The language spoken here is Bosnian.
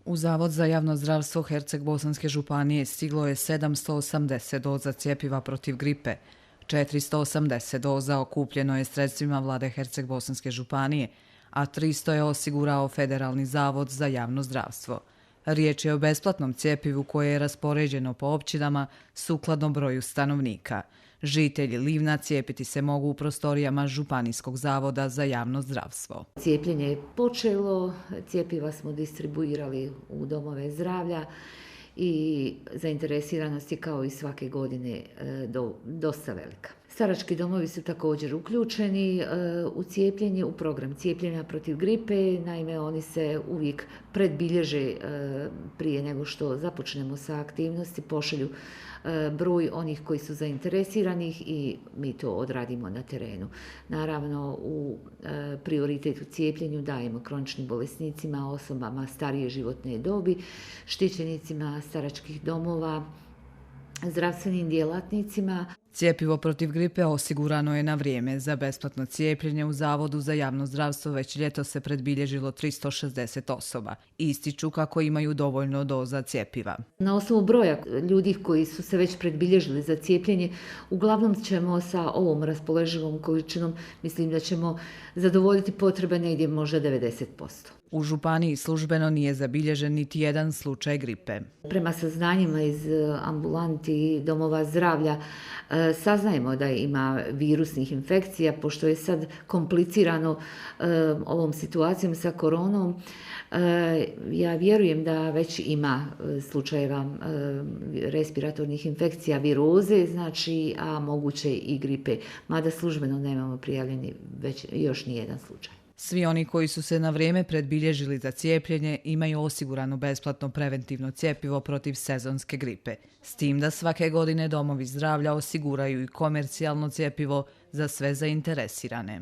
U Zavod za javno zdravstvo Herceg-Bosanske županije stiglo je 780 doza cjepiva protiv gripe. 480 doza okupljeno je sredstvima vlade Herceg-Bosanske županije, a 300 je osigurao Federalni zavod za javno zdravstvo. Riječ je o besplatnom cjepivu koje je raspoređeno po općinama sukladno broju stanovnika. Žitelji Livna cijepiti se mogu u prostorijama Županijskog zavoda za javno zdravstvo. Cijepljenje je počelo, cjepiva smo distribuirali u domove zdravlja i zainteresiranost je kao i svake godine dosta velika. Starački domovi su također uključeni u cijepljenje, u program cijepljenja protiv gripe. Naime, oni se uvijek predbilježe prije nego što započnemo sa aktivnosti, pošalju broj onih koji su zainteresiranih i mi to odradimo na terenu. Naravno, u prioritet u cijepljenju dajemo kroničnim bolesnicima, osobama starije životne dobi, štićenicima staračkih domova, zdravstvenim djelatnicima. Cijepivo protiv gripe osigurano je na vrijeme. Za besplatno cijepljenje u Zavodu za javno zdravstvo već ljeto se predbilježilo 360 osoba. Ističu kako imaju dovoljno doza cjepiva. Na osnovu broja ljudi koji su se već predbilježili za cijepljenje, uglavnom ćemo sa ovom raspoloživom količinom, mislim da ćemo zadovoljiti potrebe negdje možda 90%. U županiji službeno nije zabilježen niti jedan slučaj gripe. Prema saznanjima iz ambulanti domova zdravlja saznajemo da ima virusnih infekcija, pošto je sad komplicirano ovom situacijom sa koronom. Ja vjerujem da već ima slučajeva respiratornih infekcija, viroze, znači, a moguće i gripe, mada službeno nemamo prijavljeni već još nijedan slučaj. Svi oni koji su se na vrijeme predbilježili za cijepljenje imaju osigurano besplatno preventivno cjepivo protiv sezonske gripe. S tim da svake godine domovi zdravlja osiguraju i komercijalno cjepivo za sve zainteresirane.